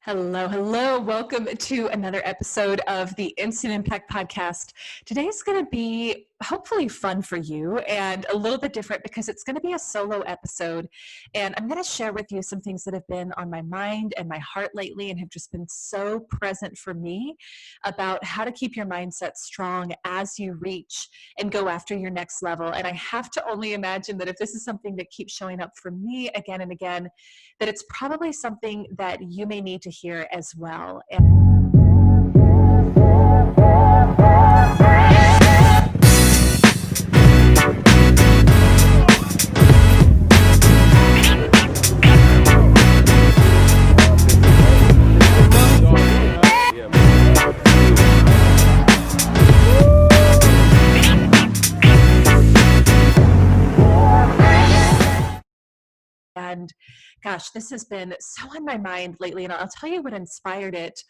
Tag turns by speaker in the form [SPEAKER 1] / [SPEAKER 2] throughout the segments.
[SPEAKER 1] Hello, hello. Welcome to another episode of the Instant Impact Podcast. Today's going to be hopefully fun for you and a little bit different because it's going to be a solo episode. And I'm going to share with you some things that have been on my mind and my heart lately and have just been so present for me about how to keep your mindset strong as you reach and go after your next level. And I have to only imagine that if this is something that keeps showing up for me again and again, that it's probably something that you may need to hear as well. And gosh, this has been so on my mind lately, and I'll tell you what inspired it.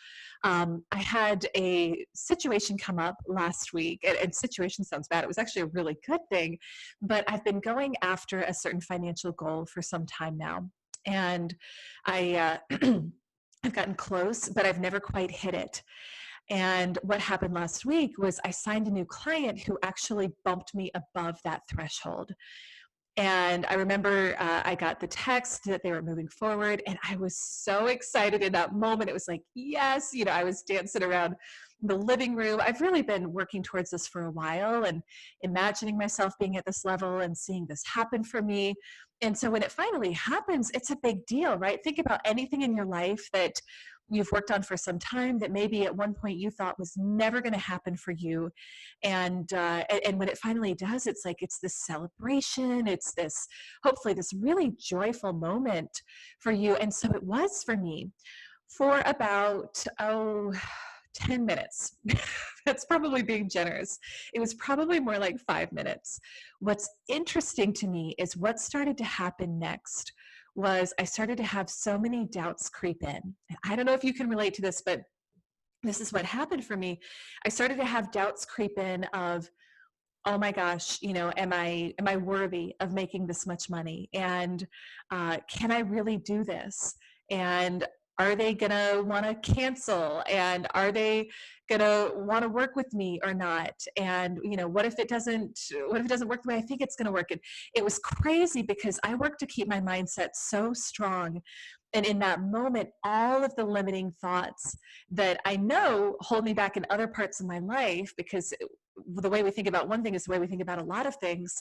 [SPEAKER 1] I had a situation come up last week, and situation sounds bad. It was actually a really good thing, but I've been going after a certain financial goal for some time now. And I've gotten close, but I've never quite hit it. And what happened last week was I signed a new client who actually bumped me above that threshold. And I remember I got the text that they were moving forward, and I was so excited in that moment. It was like, yes, I was dancing around the living room. I've really been working towards this for a while and imagining myself being at this level and seeing this happen for me. And so when it finally happens, it's a big deal, right? Think about anything in your life that you've worked on for some time that maybe at one point you thought was never going to happen for you, and when it finally does, it's like it's this celebration. It's this hopefully this really joyful moment for you, and so it was for me for about 10 minutes. That's probably being generous. It was probably more like 5 minutes. What's interesting to me is what started to happen next was I started to have so many doubts creep in. I don't know if you can relate to this, but this is what happened for me. I started to have doubts creep in of, oh my gosh, am I worthy of making this much money? And can I really do this? And are they gonna want to cancel? And are they gonna want to work with me or not? And what if it doesn't? What if it doesn't work the way I think it's gonna work? And it was crazy because I worked to keep my mindset so strong. And in that moment, all of the limiting thoughts that I know hold me back in other parts of my life, because the way we think about one thing is the way we think about a lot of things,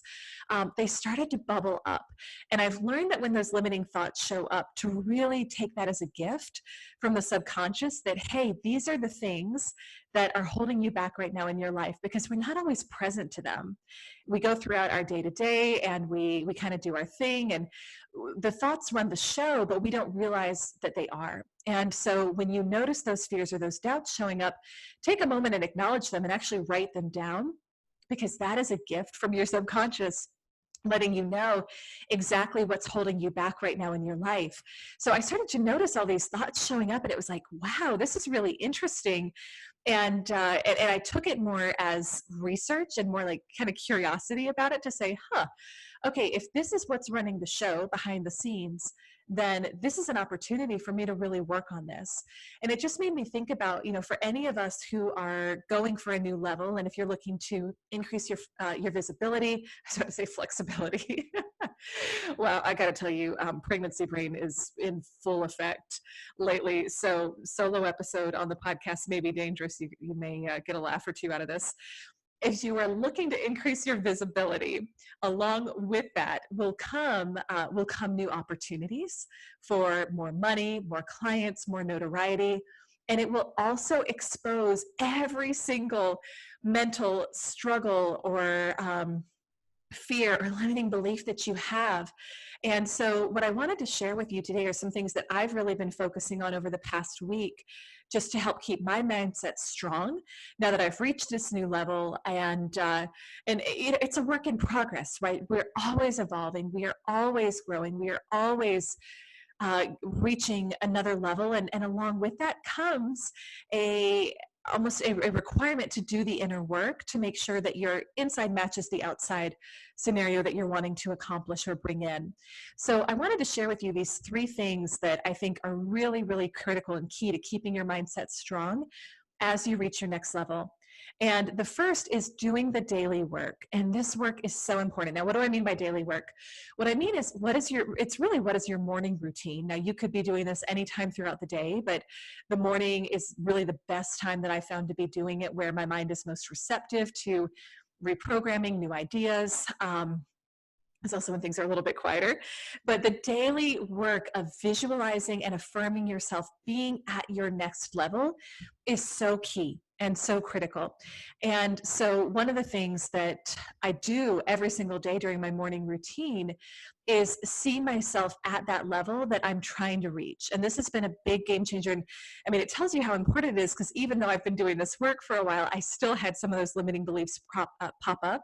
[SPEAKER 1] they started to bubble up. And I've learned that when those limiting thoughts show up, to really take that as a gift from the subconscious that, hey, these are the things that are holding you back right now in your life, because we're not always present to them. We go throughout our day to day and we kind of do our thing, and the thoughts run the show, but we don't realize that they are. And so when you notice those fears or those doubts showing up, take a moment and acknowledge them and actually write them down, because that is a gift from your subconscious, letting you know exactly what's holding you back right now in your life. So I started to notice all these thoughts showing up, and it was like, wow, this is really interesting. And I took it more as research and more like kind of curiosity about it, to say, okay, if this is what's running the show behind the scenes, then this is an opportunity for me to really work on this. And it just made me think about, for any of us who are going for a new level, and if you're looking to increase your visibility, I was about to say flexibility. Well, I got to tell you, pregnancy brain is in full effect lately. So solo episode on the podcast may be dangerous. You may get a laugh or two out of this. If you are looking to increase your visibility, along with that will come new opportunities for more money, more clients, more notoriety. And it will also expose every single mental struggle or fear or limiting belief that you have. And so what I wanted to share with you today are some things that I've really been focusing on over the past week, just to help keep my mindset strong now that I've reached this new level. And it's a work in progress, right? We're always evolving. We are always growing. We are always reaching another level. And along with that comes a almost a requirement to do the inner work to make sure that your inside matches the outside scenario that you're wanting to accomplish or bring in. So I wanted to share with you these 3 things that I think are really, really critical and key to keeping your mindset strong as you reach your next level. And the first is doing the daily work. And this work is so important. Now, what do I mean by daily work? What I mean is, what is your morning routine? Now, you could be doing this anytime throughout the day, but the morning is really the best time that I found to be doing it, where my mind is most receptive to reprogramming new ideas. It's also when things are a little bit quieter, but the daily work of visualizing and affirming yourself being at your next level is so key and so critical. And so one of the things that I do every single day during my morning routine is see myself at that level that I'm trying to reach. And this has been a big game changer. And I mean, it tells you how important it is, because even though I've been doing this work for a while, I still had some of those limiting beliefs pop up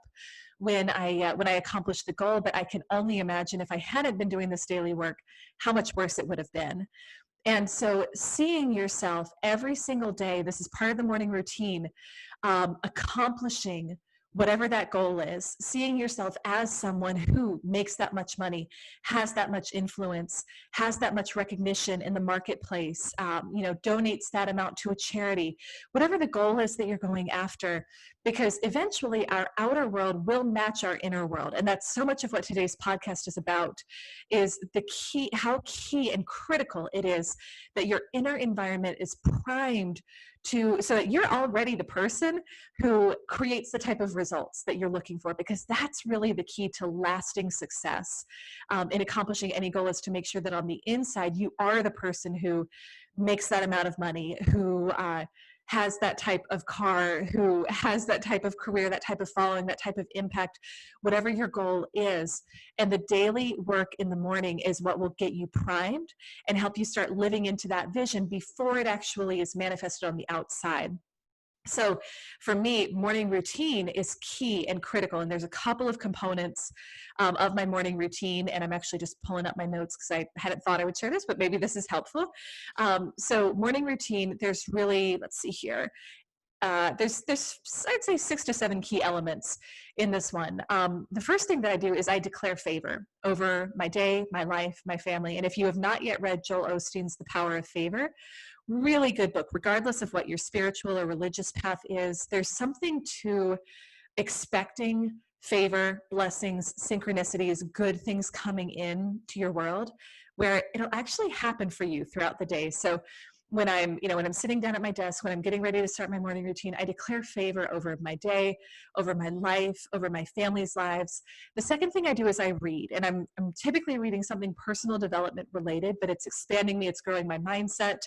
[SPEAKER 1] when I accomplished the goal. But I can only imagine, if I hadn't been doing this daily work, how much worse it would have been. And so seeing yourself every single day, this is part of the morning routine, accomplishing whatever that goal is, seeing yourself as someone who makes that much money, has that much influence, has that much recognition in the marketplace, donates that amount to a charity, whatever the goal is that you're going after, because eventually our outer world will match our inner world. And that's so much of what today's podcast is about, is how key and critical it is that your inner environment is primed so that you're already the person who creates the type of results that you're looking for, because that's really the key to lasting success in accomplishing any goal, is to make sure that on the inside you are the person who makes that amount of money, who has that type of car, who has that type of career, that type of following, that type of impact, whatever your goal is. And the daily work in the morning is what will get you primed and help you start living into that vision before it actually is manifested on the outside. So for me, morning routine is key and critical. And there's a couple of components of my morning routine. And I'm actually just pulling up my notes because I hadn't thought I would share this, but maybe this is helpful. So morning routine, there's really, let's see here. There's I'd say 6 to 7 key elements in this one. The first thing that I do is I declare favor over my day, my life, my family. And if you have not yet read Joel Osteen's The Power of Favor, really good book, regardless of what your spiritual or religious path is. There's something to expecting favor, blessings, synchronicities, good things coming in to your world, where it'll actually happen for you throughout the day. So when I'm sitting down at my desk, when I'm getting ready to start my morning routine, I declare favor over my day, over my life, over my family's lives. The second thing I do is I read, and I'm typically reading something personal development related, but it's expanding me, it's growing my mindset.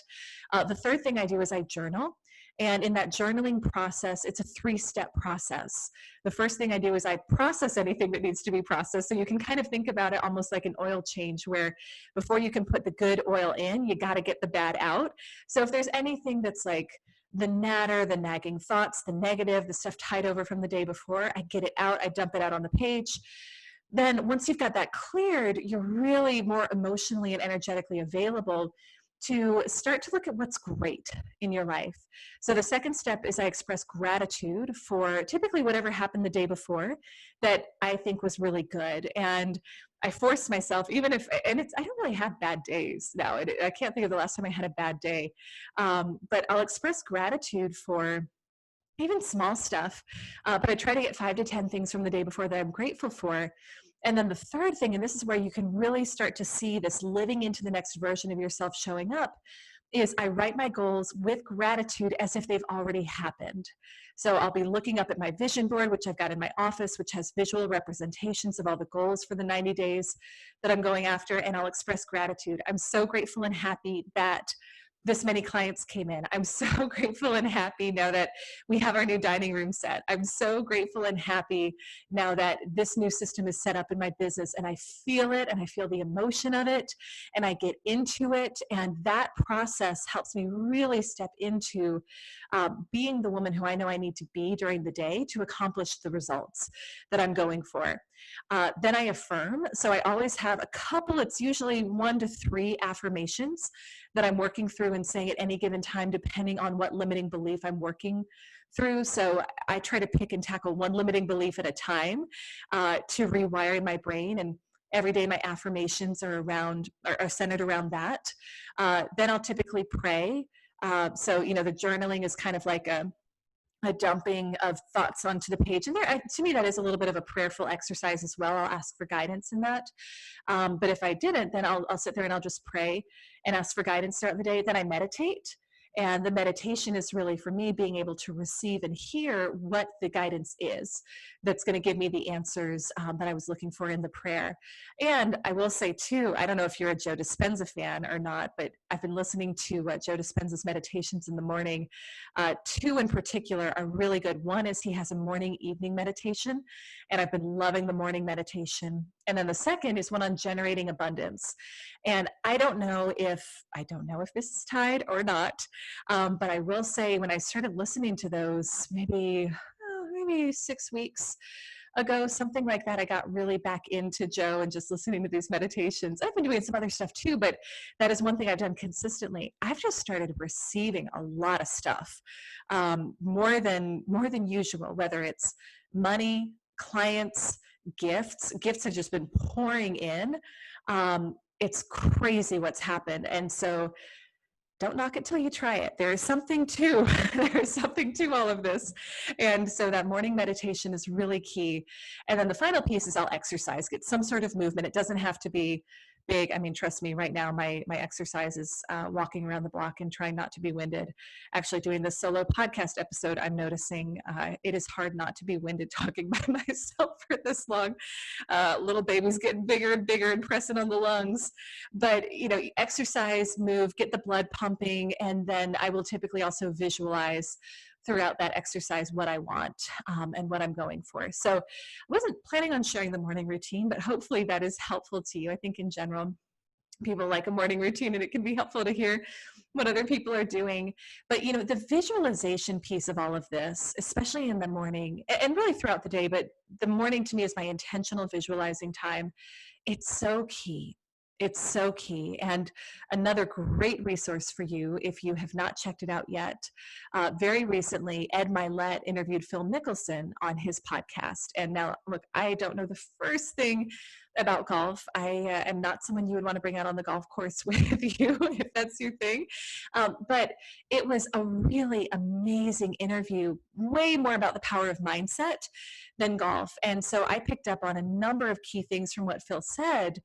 [SPEAKER 1] The third thing I do is I journal. And in that journaling process, it's a 3-step process. The first thing I do is I process anything that needs to be processed. So you can kind of think about it almost like an oil change, where before you can put the good oil in, you got to get the bad out. So if there's anything that's like the natter, the nagging thoughts, the negative, the stuff tied over from the day before, I get it out, I dump it out on the page. Then once you've got that cleared, you're really more emotionally and energetically available to start to look at what's great in your life. So the second step is I express gratitude for typically whatever happened the day before that I think was really good. And I force myself, I don't really have bad days now. I can't think of the last time I had a bad day. But I'll express gratitude for even small stuff. But I try to get 5 to 10 things from the day before that I'm grateful for. And then the third thing, and this is where you can really start to see this living into the next version of yourself showing up, is I write my goals with gratitude as if they've already happened. So I'll be looking up at my vision board, which I've got in my office, which has visual representations of all the goals for the 90 days that I'm going after, and I'll express gratitude. I'm so grateful and happy that this many clients came in. I'm so grateful and happy now that we have our new dining room set. I'm so grateful and happy now that this new system is set up in my business, and I feel it, and I feel the emotion of it, and I get into it. And that process helps me really step into being the woman who I know I need to be during the day to accomplish the results that I'm going for. Then I affirm. So I always have a couple, it's usually 1 to 3 affirmations that I'm working through and saying at any given time, depending on what limiting belief I'm working through. So I try to pick and tackle one limiting belief at a time to rewire my brain. And every day my affirmations are centered around that. Then I'll typically pray. So, the journaling is kind of like a dumping of thoughts onto the page. And to me, that is a little bit of a prayerful exercise as well. I'll ask for guidance in that. But if I didn't, then I'll sit there and I'll just pray and ask for guidance throughout the day. Then I meditate. And the meditation is really for me being able to receive and hear what the guidance is that's going to give me the answers that I was looking for in the prayer. And I will say too, I don't know if you're a Joe Dispenza fan or not, but I've been listening to Joe Dispenza's meditations in the morning. Two in particular are really good. One is he has a morning evening meditation, and I've been loving the morning meditation. And then the second is one on generating abundance. And I don't know if this is tied or not, but I will say when I started listening to those, maybe 6 weeks ago, something like that, I got really back into Joe and just listening to these meditations. I've been doing some other stuff too, but that is one thing I've done consistently. I've just started receiving a lot of stuff, more than usual, whether it's money, clients, gifts. Gifts have just been pouring in. It's crazy what's happened. And so don't knock it till you try it. There is something to all of this. And so that morning meditation is really key. And then the final piece is I'll exercise, get some sort of movement. It doesn't have to be big. I mean, trust me, right now, my exercise is walking around the block and trying not to be winded. Actually, doing this solo podcast episode, I'm noticing it is hard not to be winded talking by myself for this long. Little baby's getting bigger and bigger and pressing on the lungs. But, exercise, move, get the blood pumping, and then I will typically also visualize throughout that exercise what I want and what I'm going for. So I wasn't planning on sharing the morning routine, but hopefully that is helpful to you. I think in general, people like a morning routine, and it can be helpful to hear what other people are doing. But, the visualization piece of all of this, especially in the morning and really throughout the day, but the morning to me is my intentional visualizing time. It's so key. It's so key. And another great resource for you, if you have not checked it out yet, very recently, Ed Milet interviewed Phil Mickelson on his podcast. And now, look, I don't know the first thing about golf. I am not someone you would want to bring out on the golf course with you, if that's your thing. But it was a really amazing interview, way more about the power of mindset than golf. And so I picked up on a number of key things from what Phil said.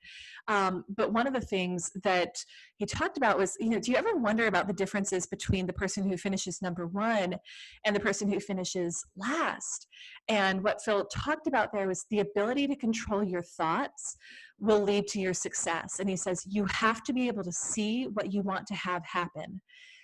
[SPEAKER 1] But one of the things that he talked about was, do you ever wonder about the differences between the person who finishes number one and the person who finishes last? And what Phil talked about there was the ability to control your thoughts will lead to your success. And he says, you have to be able to see what you want to have happen.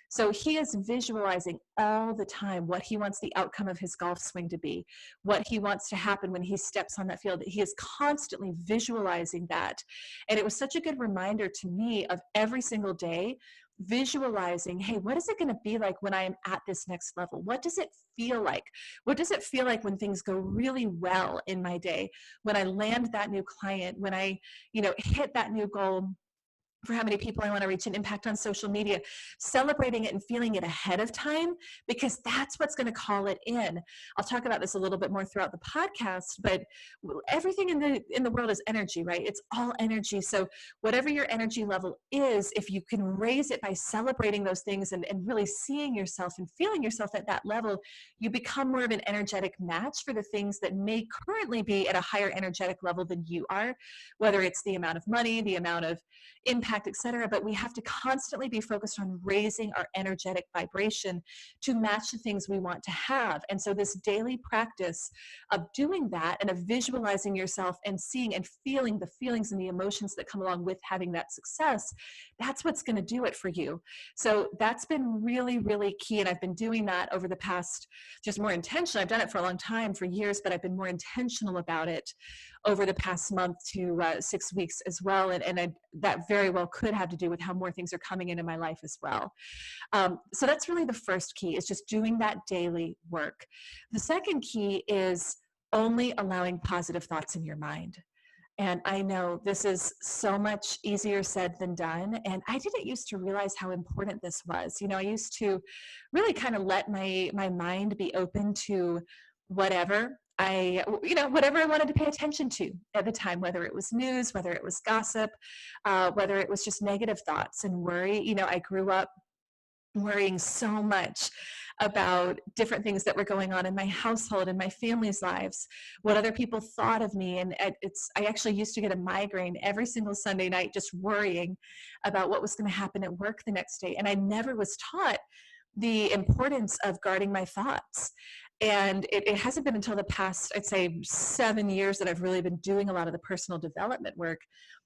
[SPEAKER 1] So he is visualizing all the time what he wants the outcome of his golf swing to be, what he wants to happen when he steps on that field. He is constantly visualizing that. And it was such a good reminder to me of every single day visualizing, hey, what is it going to be like when I am at this next level? What does it feel like? What does it feel like when things go really well in my day? When I land that new client, when I, hit that new goal for how many people I want to reach and impact on social media, celebrating it and feeling it ahead of time, because that's what's going to call it in. I'll talk about this a little bit more throughout the podcast, but everything in the world is energy, right? It's all energy. So whatever your energy level is, if you can raise it by celebrating those things and really seeing yourself and feeling yourself at that level, you become more of an energetic match for the things that may currently be at a higher energetic level than you are, whether it's the amount of money, the amount of impact, etc. But we have to constantly be focused on raising our energetic vibration to match the things we want to have. And so this daily practice of doing that and of visualizing yourself and seeing and feeling the feelings and the emotions that come along with having that success, that's what's going to do it for you. So that's been really, really key. And I've been doing that over the past, just more intentional. I've done it for a long time, for years, but I've been more intentional about it over the past month to 6 weeks as well. And that very well could have to do with how more things are coming into my life as well. So that's really the first key, is just doing that daily work. The second key is only allowing positive thoughts in your mind. And I know this is so much easier said than done. And I didn't used to realize how important this was. I used to really kind of let my mind be open to whatever whatever I wanted to pay attention to at the time, whether it was news, whether it was gossip, whether it was just negative thoughts and worry. I grew up worrying so much about different things that were going on in my household and my family's lives, what other people thought of me. And I actually used to get a migraine every single Sunday night just worrying about what was going to happen at work the next day. And I never was taught the importance of guarding my thoughts. And it hasn't been until the past, I'd say, 7 years that I've really been doing a lot of the personal development work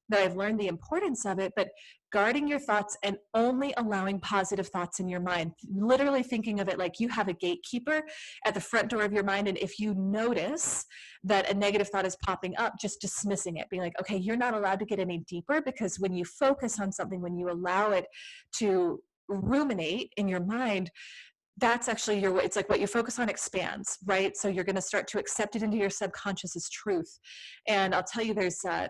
[SPEAKER 1] that I've learned the importance of it. But guarding your thoughts and only allowing positive thoughts in your mind, literally thinking of it like you have a gatekeeper at the front door of your mind. And if you notice that a negative thought is popping up, just dismissing it, being like, okay, you're not allowed to get any deeper, because when you focus on something, when you allow it to ruminate in your mind, that's actually it's like what you focus on expands, right? So you're going to start to accept it into your subconscious as truth. And I'll tell you, there's a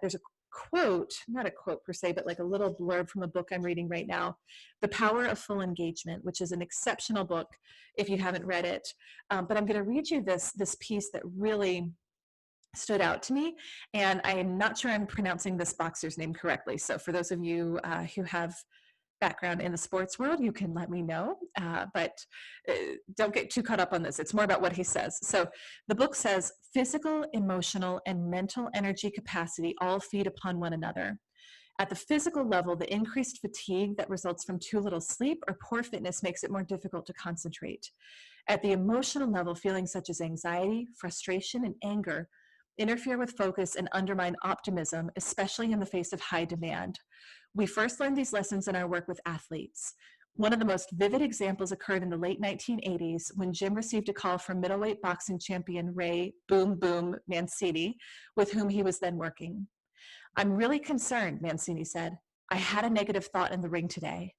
[SPEAKER 1] quote, not a quote per se, but like a little blurb from a book I'm reading right now, The Power of Full Engagement, which is an exceptional book if you haven't read it. But I'm going to read you this piece that really stood out to me. And I'm not sure I'm pronouncing this boxer's name correctly. So for those of you who have background in the sports world, you can let me know, but don't get too caught up on this. It's more about what he says. So the book says, physical, emotional, and mental energy capacity all feed upon one another. At the physical level, the increased fatigue that results from too little sleep or poor fitness makes it more difficult to concentrate. At the emotional level, feelings such as anxiety, frustration, and anger interfere with focus and undermine optimism, especially in the face of high demand. We first learned these lessons in our work with athletes. One of the most vivid examples occurred in the late 1980s when Jim received a call from middleweight boxing champion Ray Boom Boom Mancini, with whom he was then working. "I'm really concerned," Mancini said. "I had a negative thought in the ring today."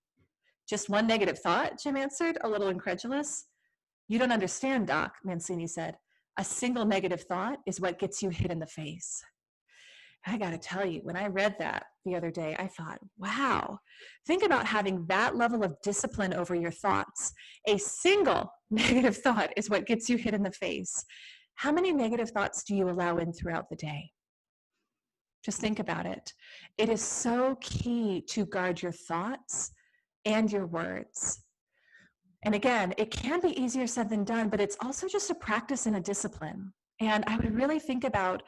[SPEAKER 1] "Just one negative thought?" Jim answered, a little incredulous. "You don't understand, Doc," Mancini said. "A single negative thought is what gets you hit in the face." I got to tell you, when I read that the other day, I thought, wow, think about having that level of discipline over your thoughts. A single negative thought is what gets you hit in the face. How many negative thoughts do you allow in throughout the day? Just think about it. It is so key to guard your thoughts and your words. And again, it can be easier said than done, but it's also just a practice and a discipline. And I would really think about,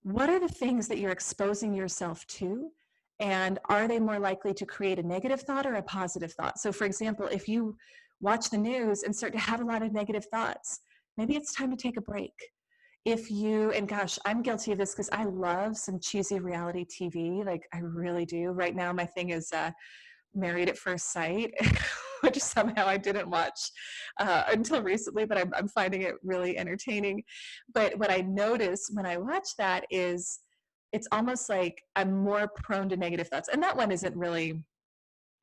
[SPEAKER 1] what are the things that you're exposing yourself to? And are they more likely to create a negative thought or a positive thought? So for example, if you watch the news and start to have a lot of negative thoughts, maybe it's time to take a break. And gosh, I'm guilty of this because I love some cheesy reality TV. Like I really do. Right now, my thing is Married at First Sight, which somehow I didn't watch until recently, but I'm finding it really entertaining. But what I notice when I watch that is it's almost like I'm more prone to negative thoughts. And that one isn't really,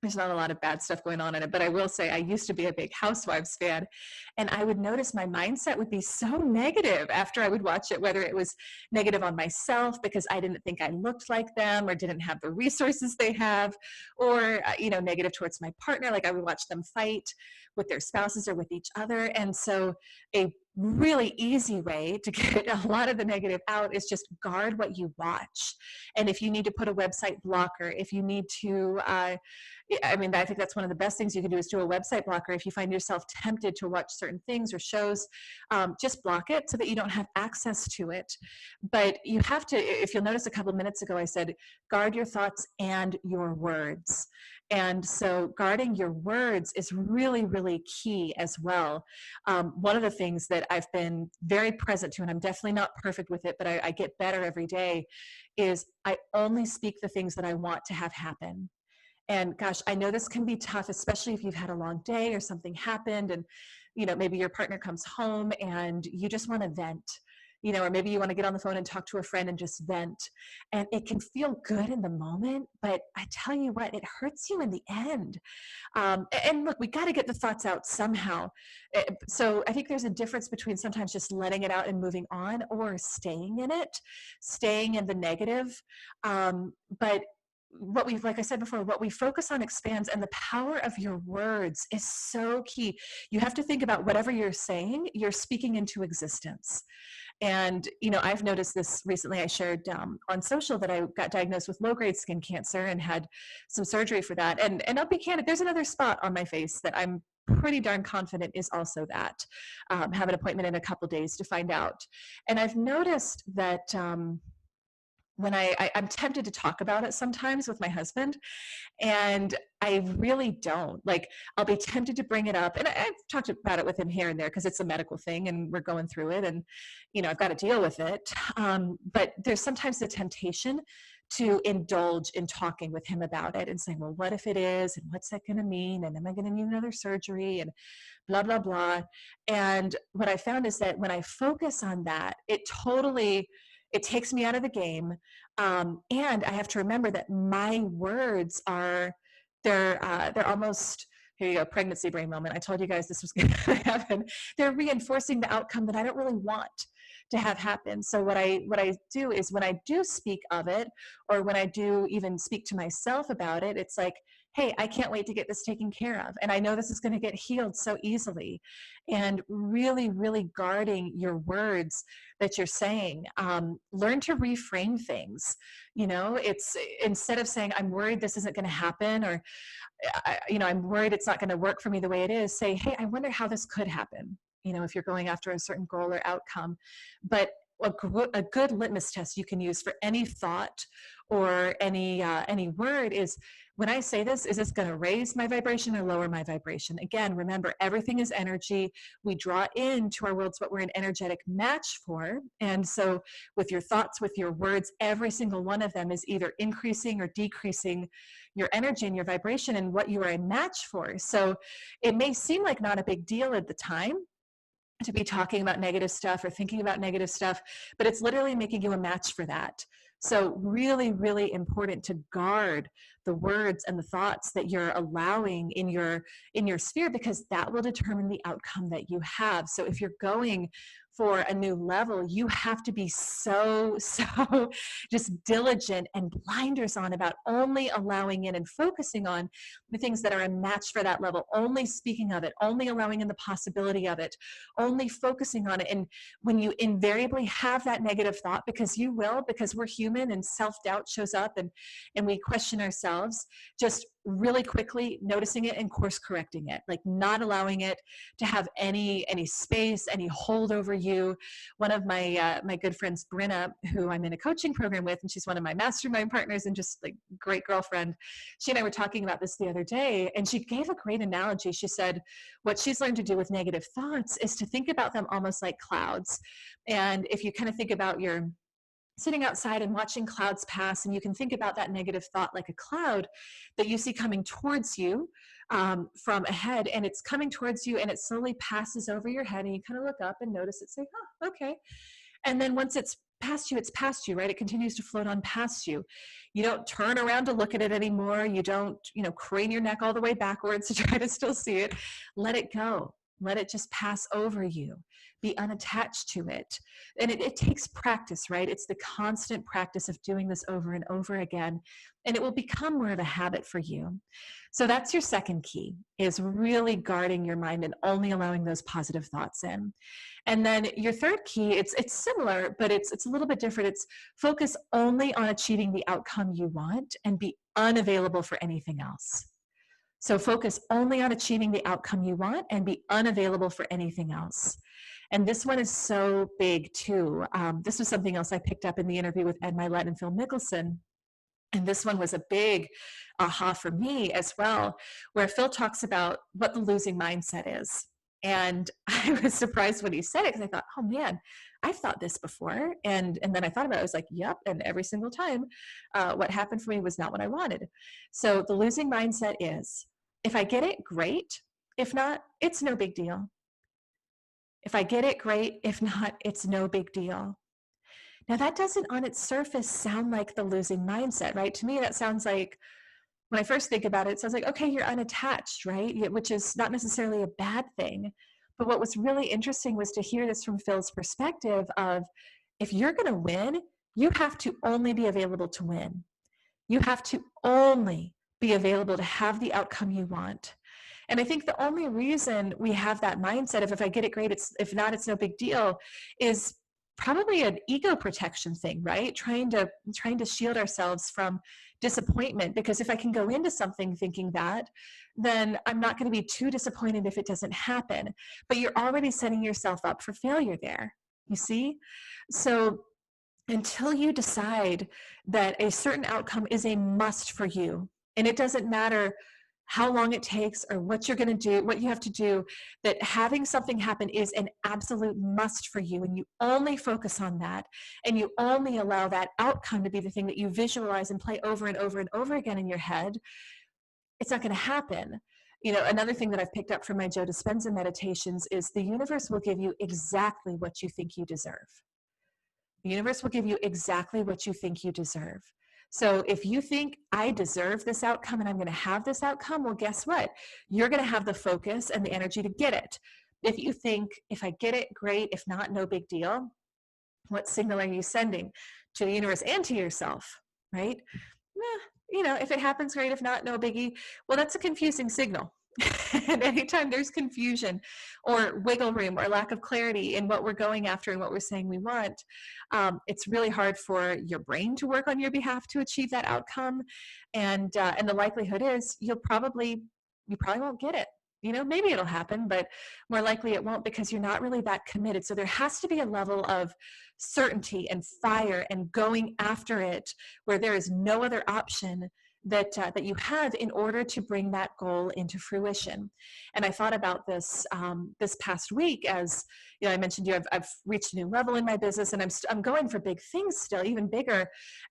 [SPEAKER 1] there's not a lot of bad stuff going on in it, but I will say I used to be a big Housewives fan, and I would notice my mindset would be so negative after I would watch it, whether it was negative on myself because I didn't think I looked like them or didn't have the resources they have, or negative towards my partner, like I would watch them fight with their spouses or with each other. And so a really easy way to get a lot of the negative out is just guard what you watch. And if you need to put a website blocker, if you need to I think that's one of the best things you can do, is do a website blocker. If you find yourself tempted to watch certain things or shows, just block it so that you don't have access to it. But you have to, if you'll notice a couple of minutes ago, I said, guard your thoughts and your words. And so guarding your words is really, really key as well. One of the things that I've been very present to, and I'm definitely not perfect with it, but I get better every day, is I only speak the things that I want to have happen. And gosh, I know this can be tough, especially if you've had a long day or something happened and maybe your partner comes home and you just want to vent. or maybe you want to get on the phone and talk to a friend and just vent. And it can feel good in the moment, but I tell you what, it hurts you in the end. And look, we got to get the thoughts out somehow. So I think there's a difference between sometimes just letting it out and moving on, or staying in it, staying in the negative. But like I said before, what we focus on expands, and the power of your words is so key. You have to think about whatever you're saying, you're speaking into existence. And, I've noticed this recently. I shared on social that I got diagnosed with low-grade skin cancer and had some surgery for that. And I'll be candid, there's another spot on my face that I'm pretty darn confident is also that. Have an appointment in a couple days to find out. And I've noticed that when I'm tempted to talk about it sometimes with my husband, and I really don't. Like, I'll be tempted to bring it up, and I've talked about it with him here and there because it's a medical thing and we're going through it, and I've got to deal with it. But there's sometimes the temptation to indulge in talking with him about it and saying, well, what if it is, and what's that going to mean, and am I going to need another surgery, and blah blah blah. And what I found is that when I focus on that, it takes me out of the game. And I have to remember that my words they're almost, here you go, pregnancy brain moment. I told you guys this was going to happen. They're reinforcing the outcome that I don't really want to have happen. So what I do is, when I do speak of it, or when I do even speak to myself about it, it's like, hey, I can't wait to get this taken care of. And I know this is going to get healed so easily. And really, really guarding your words that you're saying. Learn to reframe things. It's, instead of saying, I'm worried this isn't going to happen, or, I'm worried it's not going to work for me the way it is, say, hey, I wonder how this could happen. If you're going after a certain goal or outcome. But a good litmus test you can use for any thought or any word is, when I say this, is this going to raise my vibration or lower my vibration? Again, remember, everything is energy. We draw into our worlds what we're an energetic match for. And so with your thoughts, with your words, every single one of them is either increasing or decreasing your energy and your vibration and what you are a match for. So it may seem like not a big deal at the time to be talking about negative stuff or thinking about negative stuff, but it's literally making you a match for that. So really, really important to guard the words and the thoughts that you're allowing in your sphere, because that will determine the outcome that you have. So if you're going for a new level, you have to be so just diligent and blinders on about only allowing in and focusing on the things that are a match for that level, only speaking of it, only allowing in the possibility of it, only focusing on it. And when you invariably have that negative thought, because you will, because we're human and self-doubt shows up, and we question ourselves, just really quickly noticing it and course correcting it, like not allowing it to have any space, any hold over you. One of my my good friends, Brenna, who I'm in a coaching program with, and she's one of my mastermind partners and just like great girlfriend, she and I were talking about this the other day, and she gave a great analogy. She said what she's learned to do with negative thoughts is to think about them almost like clouds. And if you kind of think about your sitting outside and watching clouds pass, and you can think about that negative thought like a cloud that you see coming towards you from ahead, and it's coming towards you, and it slowly passes over your head, and you kind of look up and notice it, say, oh, okay. And then once it's past you, right? It continues to float on past you. You don't turn around to look at it anymore. You don't, crane your neck all the way backwards to try to still see it. Let it go. Let it just pass over you. Be unattached to it. And it takes practice, right? It's the constant practice of doing this over and over again, and it will become more of a habit for you. So that's your second key, is really guarding your mind and only allowing those positive thoughts in. And then your third key, it's similar, but it's a little bit different. It's focus only on achieving the outcome you want and be unavailable for anything else. So focus only on achieving the outcome you want and be unavailable for anything else. And this one is so big too. This was something else I picked up in the interview with Ed Milet and Phil Mickelson. And this one was a big aha for me as well, where Phil talks about what the losing mindset is. And I was surprised when he said it, because I thought, oh man, I've thought this before. And then I thought about it, I was like, yep. And every single time what happened for me was not what I wanted. So the losing mindset is, if I get it, great. If not, it's no big deal. If I get it, great. If not, it's no big deal. Now, that doesn't on its surface sound like the losing mindset, right? To me, that sounds like, when I first think about it, it sounds like, okay, you're unattached, right? Which is not necessarily a bad thing. But what was really interesting was to hear this from Phil's perspective of, if you're going to win, you have to only be available to win. You have to only be available to have the outcome you want. And I think the only reason we have that mindset of, if I get it, great, if not, it's no big deal, is probably an ego protection thing, right? Trying to shield ourselves from disappointment, because if I can go into something thinking that, then I'm not going to be too disappointed if it doesn't happen. But you're already setting yourself up for failure there, you see? So until you decide that a certain outcome is a must for you, and it doesn't matter how long it takes or what you're going to do, what you have to do, that having something happen is an absolute must for you, and you only focus on that, and you only allow that outcome to be the thing that you visualize and play over and over and over again in your head, it's not going to happen. You know, another thing that I've picked up from my Joe Dispenza meditations is the universe will give you exactly what you think you deserve. The universe will give you exactly what you think you deserve. So if you think, I deserve this outcome and I'm going to have this outcome, well, guess what? You're going to have the focus and the energy to get it. If you think, if I get it, great. If not, no big deal. What signal are you sending to the universe and to yourself, right? You know, if it happens, great. If not, no biggie. Well, that's a confusing signal. And anytime there's confusion or wiggle room or lack of clarity in what we're going after and what we're saying we want, it's really hard for your brain to work on your behalf to achieve that outcome. And the likelihood is you probably won't get it. You know, maybe it'll happen, but more likely it won't, because you're not really that committed. So there has to be a level of certainty and fire and going after it where there is no other option that you have in order to bring that goal into fruition. And I thought about this this past week, as you know, I mentioned to you, I've reached a new level in my business, and I'm going for big things still, even bigger.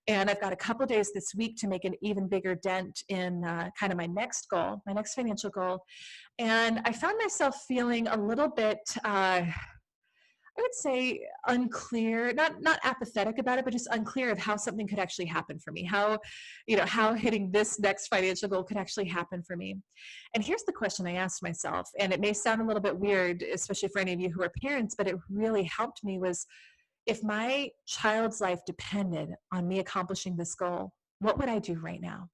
[SPEAKER 1] And I've got a couple of days this week to make an even bigger dent in kind of my next goal, my next financial goal. And I found myself feeling a little bit, I would say, unclear, not apathetic about it, but just unclear of how something could actually happen for me, how, you know, how hitting this next financial goal could actually happen for me. And here's the question I asked myself, and it may sound a little bit weird, especially for any of you who are parents, but it really helped me, was, if my child's life depended on me accomplishing this goal, what would I do right now?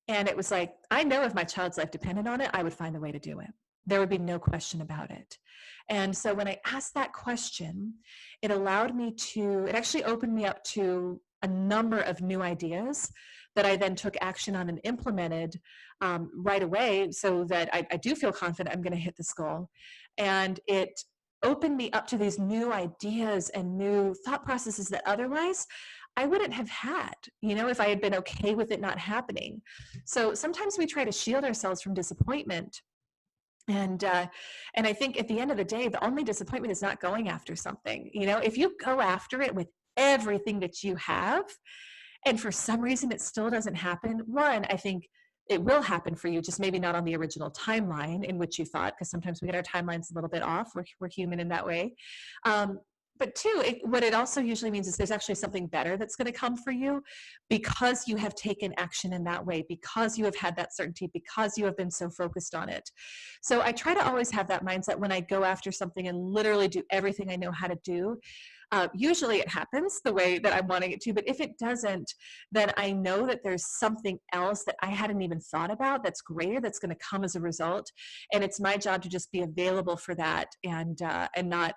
[SPEAKER 1] And it was like, I know if my child's life depended on it, I would find a way to do it. There would be no question about it. And so when I asked that question, it actually opened me up to a number of new ideas that I then took action on and implemented right away, so that I do feel confident I'm going to hit this goal. And it opened me up to these new ideas and new thought processes that otherwise I wouldn't have had, you know, if I had been okay with it not happening. So sometimes we try to shield ourselves from disappointment. And I think at the end of the day, the only disappointment is not going after something. You know, if you go after it with everything that you have, and for some reason it still doesn't happen, one, I think it will happen for you, just maybe not on the original timeline in which you thought, because sometimes we get our timelines a little bit off. We're human in that way. But two, what it also usually means is there's actually something better that's going to come for you, because you have taken action in that way, because you have had that certainty, because you have been so focused on it. So I try to always have that mindset when I go after something and literally do everything I know how to do. Usually it happens the way that I'm wanting it to, but if it doesn't, then I know that there's something else that I hadn't even thought about that's greater, that's going to come as a result. And it's my job to just be available for that, and not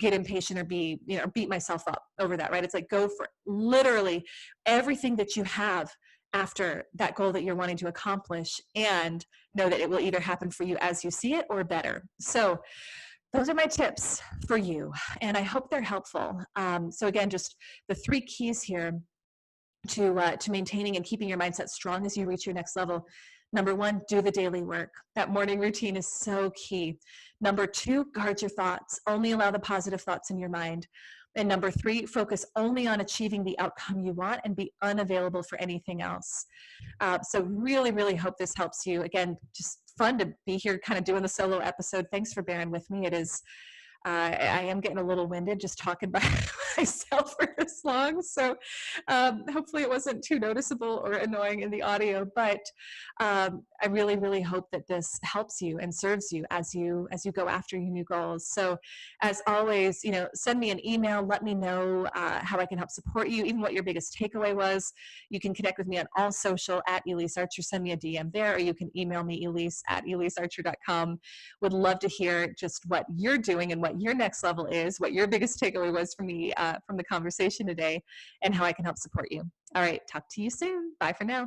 [SPEAKER 1] get impatient or beat myself up over that, right? It's like, go for literally everything that you have after that goal that you're wanting to accomplish, and know that it will either happen for you as you see it or better. So those are my tips for you, and I hope they're helpful. So again, just the 3 keys here to maintaining and keeping your mindset strong as you reach your next level. Number 1, do the daily work. That morning routine is so key. Number 2, guard your thoughts. Only allow the positive thoughts in your mind. And number 3, focus only on achieving the outcome you want and be unavailable for anything else. So really, really hope this helps you. Again, just fun to be here kind of doing the solo episode. Thanks for bearing with me. It is, I am getting a little winded just talking by myself for this long. So hopefully it wasn't too noticeable or annoying in the audio, but I really, really hope that this helps you and serves you as you go after your new goals. So as always, send me an email, let me know how I can help support you, even what your biggest takeaway was. You can connect with me on all social at Elyse Archer, send me a DM there, or you can email me Elyse at ElyseArcher.com. Would love to hear just what you're doing and what your next level is, what your biggest takeaway was from the conversation today, and how I can help support you. All right, talk to you soon. Bye for now.